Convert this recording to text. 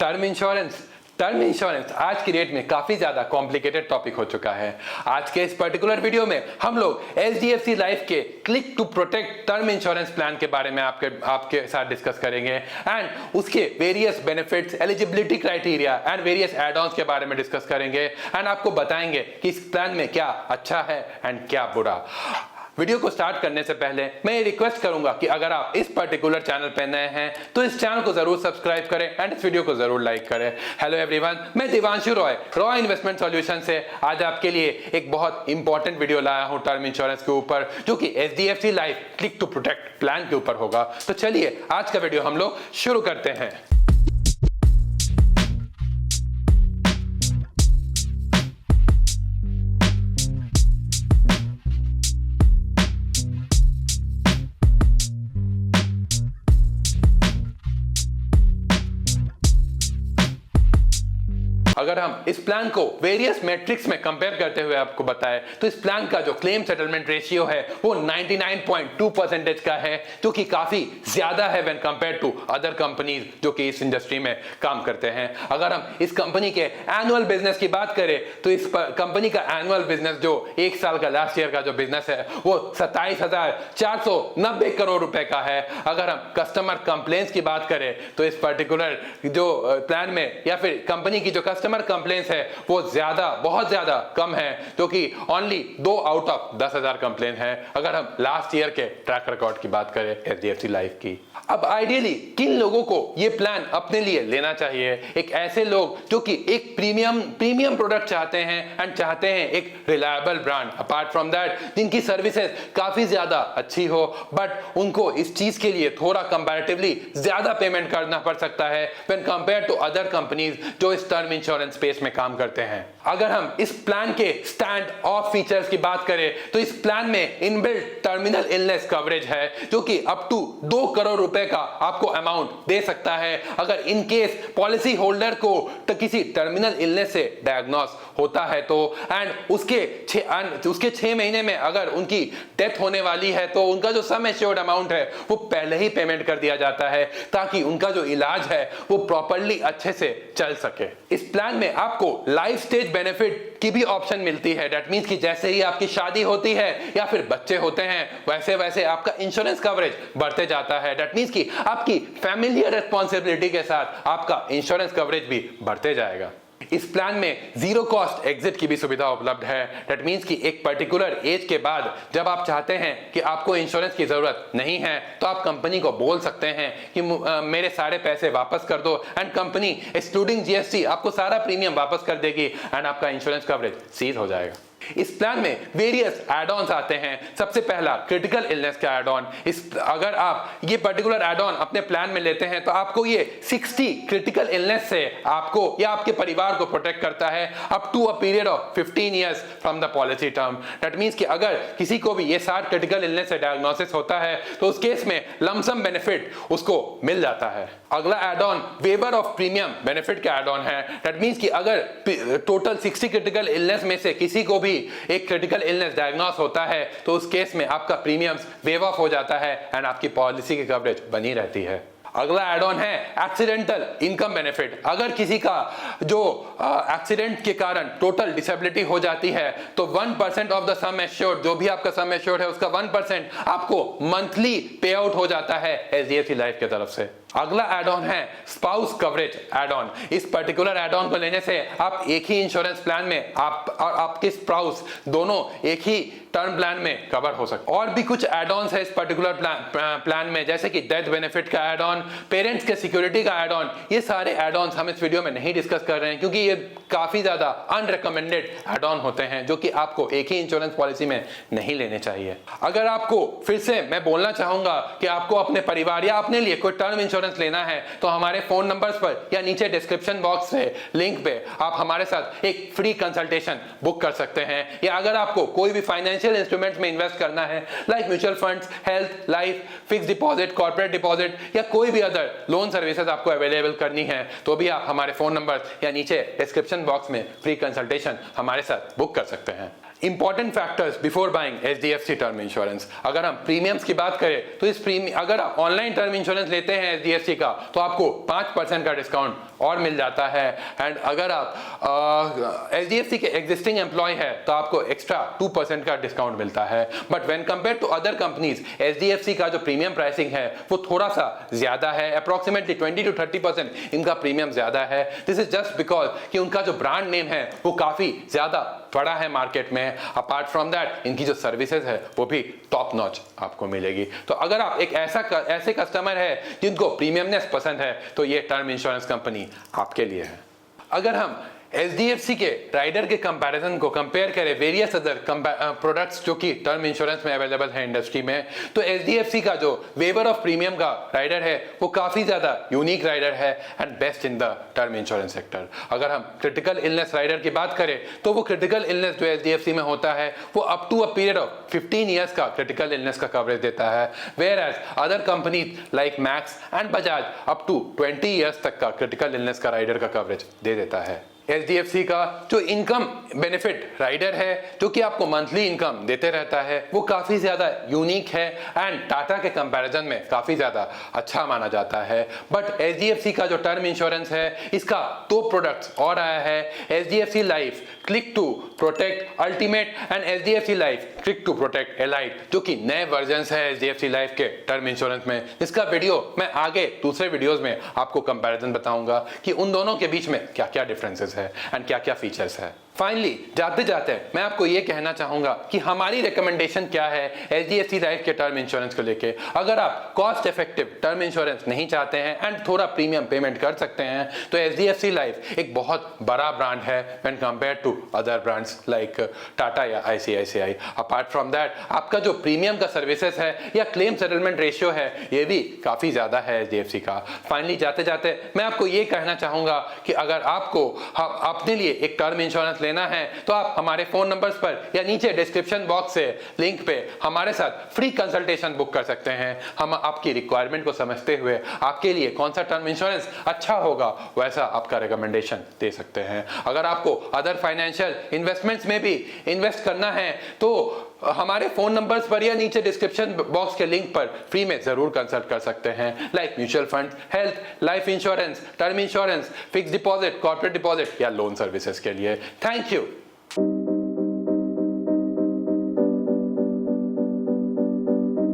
Term insurance आज की date में काफी ज्यादा कॉम्प्लिकेटेड टॉपिक हो चुका है। आज के इस पर्टिकुलर वीडियो में हम लोग HDFC लाइफ के click to protect term insurance plan के बारे में आपके साथ डिस्कस करेंगे एंड उसके various benefits, eligibility criteria and various add ons के बारे में डिस्कस करेंगे एंड आपको बताएंगे कि इस प्लान में क्या अच्छा है एंड क्या बुरा। वीडियो को स्टार्ट करने से पहले मैं ये रिक्वेस्ट करूंगा कि अगर आप इस पर्टिकुलर चैनल पे नए हैं तो इस चैनल को जरूर सब्सक्राइब करें एंड इस वीडियो को जरूर लाइक करें। हेलो एवरीवन, मैं दिवांशु रॉय इन्वेस्टमेंट सॉल्यूशन से आज आपके लिए एक बहुत इंपॉर्टेंट वीडियो लाया हूं टर्म इंश्योरेंस के ऊपर, जो कि HDFC life click to protect plan के ऊपर होगा। तो चलिए आज का वीडियो हम लोग शुरू करते हैं। अगर हम इस प्लान को वेरियस मैट्रिक्स में कंपेयर करते हुए आपको बताएं तो इस प्लान का जो क्लेम सेटलमेंट रेशियो है वो 99.2% का है, जो कि काफी ज्यादा है when compare to other companies जो कि इस इंडस्ट्री में काम करते हैं। अगर हम इस कंपनी के एनुअल बिजनेस की बात करें तो इस कंपनी का एनुअल बिजनेस जो एक साल का लास्ट ईयर का जो बिजनेस है वो 27,490 करोड़ रुपए का है। अगर हम कस्टमर कंप्लेंट्स की बात करें तो इस पर्टिकुलर जो प्लान में या फिर कंपनी की जो कस्टमर कंप्लेंट्स है वो बहुत ज्यादा कम है, जो कि ओनली 2 आउट ऑफ 10,000 कंप्लेंट है। अगर हम लास्ट ईयर के ट्रैक रिकॉर्ड की बात करें HDFC लाइफ की। अब आइडियली किन लोगों को ये प्लान अपने लिए लेना चाहिए? एक ऐसे लोग जो कि एक प्रीमियम प्रोडक्ट चाहते हैं एंड चाहते हैं एक reliable brand, apart from that जिनकी सर्विसेज काफी ज्यादा अच्छी हो बट उनको इस चीज के लिए थोड़ा कंपैरेटिवली ज्यादा पेमेंट करना पड़ सकता है when compare to other companies जो इस टर्म इंश्योरेंस स्पेस में काम करते हैं। अगर हम इस प्लान के स्टैंड ऑफ फीचर्स की बात करें तो इस प्लान में इनबिल्ट टर्मिनल इलनेस कवरेज है, जो कि अप टू 2 करोड़ रुपए का आपको अमाउंट दे सकता है अगर इन केस पॉलिसी होल्डर को तो किसी टर्मिनल इलनेस से डायग्नोस होता है तो, एंड उसके 6 महीने में अगर उनकी डेथ होने वाली है तो उनका जो सम एश्योर्ड अमाउंट है वो पहले ही पेमेंट कर दिया जाता है ताकि उनका जो इलाज है वो प्रॉपर्ली अच्छे से चल सके। इस प्लान में आपको लाइफ स्टेज बेनिफिट की भी ऑप्शन मिलती है। दैट मींस कि जैसे ही आपकी शादी होती है या फिर बच्चे होते हैं वैसे वैसे आपका इंश्योरेंस कवरेज बढ़ते जाता है। दैट मींस कि आपकी फैमिलियर रिस्पांसिबिलिटी के साथ आपका इंश्योरेंस कवरेज भी बढ़ते जाएगा। इस प्लान में जीरो कॉस्ट एग्जिट की भी सुविधा उपलब्ध है। दैट मींस कि एक पर्टिकुलर एज के बाद जब आप चाहते हैं कि आपको इंश्योरेंस की जरूरत नहीं है तो आप कंपनी को बोल सकते हैं कि मेरे सारे पैसे वापस कर दो एंड कंपनी एक्सक्लूडिंग GST आपको सारा प्रीमियम वापस कर देगी एंड आपका इंश्योरेंस कवरेज सीज हो जाएगा। इस प्लान में वेरियस एड ऑन्स आते हैं। सबसे पहला क्रिटिकल इलनेस का एड ऑन। अगर आप ये पर्टिकुलर एड ऑन अपने प्लान में लेते हैं तो आपको ये 60 क्रिटिकल इलनेस से आपको या आपके परिवार को प्रोटेक्ट करता है up to a period of 15 years from the policy term. That means कि अगर किसी को भी ये 60 क्रिटिकल इलनेस से डायग्नोसिस होता है तो उस केस में लमसम बेनिफिट उसको मिल जाता है। अगला add on waiver of premium benefit का एड ऑन है। दैट मींस कि अगर टोटल 60 क्रिटिकल इलनेस में से किसी को भी एक क्रिटिकल इलनेस डायग्नोस होता है तो उस केस में आपका प्रीमियम्स वेव ऑफ हो जाता है एंड आपकी पॉलिसी की कवरेज बनी रहती है। अगला एड ऑन है एक्सीडेंटल इनकम बेनिफिट। अगर किसी का जो एक्सीडेंट के कारण टोटल डिसेबिलिटी हो जाती है तो 1% ऑफ द सम एश्योर्ड, जो भी आपका सम एश्योर्ड है उसका 1% आपको मंथली पे आउट हो जाता है HDFC लाइफ की तरफ से। अगला एड ऑन है स्पाउस कवरेज एड ऑन। इस पर्टिकुलर एड ऑन को लेने से आप एक ही इंश्योरेंस प्लान में आप और आपके स्पाउस दोनों एक ही टर्म प्लान में कवर हो सकते। और भी कुछ एड ऑन्स है इस पर्टिकुलर प्लान में, जैसे कि डेथ बेनिफिट का एड ऑन, पेरेंट्स के सिक्योरिटी का एड ऑन। ये सारे एड ऑन्स हम इस वीडियो में नहीं डिस्कस कर रहे हैं क्योंकि ये काफी ज्यादा अनरिकमेंडेड एड ऑन होते हैं जो कि आपको एक ही इंश्योरेंस पॉलिसी में नहीं लेने चाहिए। अगर आपको फिर से मैं बोलना चाहूंगा कि आपको अपने परिवार या अपने लिए कोई टर्म इंश्योरेंस लेना है तो हमारे फोन नंबर्स पर या नीचे डिस्क्रिप्शन बॉक्स से लिंक पे आप हमारे साथ एक फ्री कंसल्टेशन बुक कर सकते हैं। या अगर आपको कोई भी फाइनेंशियल इंस्ट्रूमेंट्स में इन्वेस्ट करना है like mutual funds, health, life, fix deposit, corporate deposit या कोई भी अदर लोन सर्विसेज आपको अवेलेबल करनी है तो भी आप हमारे फोन नंबर या नीचे डिस्क्रिप्शन बॉक्स में फ्री कंसल्टेशन हमारे साथ बुक कर सकते हैं। Important factors before buying HDFC term insurance. अगर हम प्रीमियम्स की बात करें तो इस प्रीमियम अगर आप ऑनलाइन टर्म इंश्योरेंस लेते हैं HDFC का तो आपको 5% का डिस्काउंट और मिल जाता है। एंड अगर आप HDFC के एग्जिस्टिंग एम्प्लॉय है तो आपको एक्स्ट्रा 2% का डिस्काउंट मिलता है। But when compare to other companies HDFC का जो प्रीमियम प्राइसिंग है वो थोड़ा सा ज्यादा है, अप्रोक्सीमेटली 20 to 30% इनका प्रीमियम ज्यादा है। दिस इज जस्ट बिकॉज कि उनका जो ब्रांड नेम है वो काफी ज्यादा बड़ा है मार्केट में। अपार्ट फ्रॉम दैट इनकी जो सर्विसेज है वो भी टॉप नॉच आपको मिलेगी। तो अगर आप एक ऐसे कस्टमर है जिनको प्रीमियमनेस पसंद है तो ये टर्म इंश्योरेंस कंपनी आपके लिए है। अगर हम HDFC के राइडर के कंपैरिजन को कंपेयर करें वेरियस अदर प्रोडक्ट्स जो कि टर्म इंश्योरेंस में अवेलेबल है इंडस्ट्री में, तो HDFC का जो वेवर ऑफ प्रीमियम का राइडर है वो काफी ज्यादा यूनिक राइडर है and best in the term insurance sector. अगर हम क्रिटिकल इलनेस राइडर की बात करें तो वो क्रिटिकल इलनेस जो HDFC में होता है वो up to a period of 15 years का क्रिटिकल इलनेस का कवरेज देता है, whereas other companies like Max and Bajaj up to 20 years तक का क्रिटिकल इलनेस का राइडर का कवरेज दे देता है। HDFC का जो इनकम बेनिफिट राइडर है जो कि आपको मंथली इनकम देते रहता है वो काफी ज्यादा यूनिक है एंड टाटा के कंपैरिजन में काफी ज्यादा अच्छा माना जाता है। बट HDFC का जो टर्म इंश्योरेंस है इसका 2 प्रोडक्ट्स और आया है, HDFC life click to protect ultimate and HDFC life click to protect elite, जो कि नए वर्जन है HDFC लाइफ के टर्म इंश्योरेंस में, जिसका वीडियो मैं आगे दूसरे वीडियोस में आपको कंपैरिजन बताऊंगा कि उन दोनों के बीच में क्या क्या डिफरेंसेस है एंड क्या क्या फीचर्स है। फाइनली जाते जाते मैं आपको ये कहना चाहूंगा कि हमारी रिकमेंडेशन क्या है HDFC लाइफ के टर्म इंश्योरेंस को लेके। अगर आप कॉस्ट इफेक्टिव टर्म इंश्योरेंस नहीं चाहते हैं एंड थोड़ा प्रीमियम पेमेंट कर सकते हैं तो HDFC लाइफ एक बहुत बड़ा ब्रांड है when compare to other brands like Tata या ICICI। अपार्ट फ्रॉम दैट आपका जो प्रीमियम का सर्विसेज है या क्लेम सेटलमेंट रेशियो है ये भी काफी ज्यादा है HDFC का। फाइनली जाते जाते मैं आपको ये कहना चाहूंगा कि अगर आपको अपने लिए एक टर्म इंश्योरेंस लेना है तो आप हमारे फोन नंबर्स पर या नीचे डिस्क्रिप्शन बॉक्स से लिंक पे हमारे साथ फ्री कंसल्टेशन बुक कर सकते हैं। हम आपकी रिक्वायरमेंट को समझते हुए आपके लिए कौन सा टर्म इंश्योरेंस अच्छा होगा वैसा आपका रिकमेंडेशन दे सकते हैं। अगर आपको अदर फाइनेंशियल इन्वेस्टमेंट्स में भी इन्वेस्ट करना है तो हमारे फोन नंबर्स पर या नीचे डिस्क्रिप्शन बॉक्स के लिंक पर फ्री में जरूर कंसल्ट कर सकते हैं, like mutual fund, health, life insurance, term insurance, fix deposit, corporate deposit या लोन सर्विसेज के लिए। Thank you.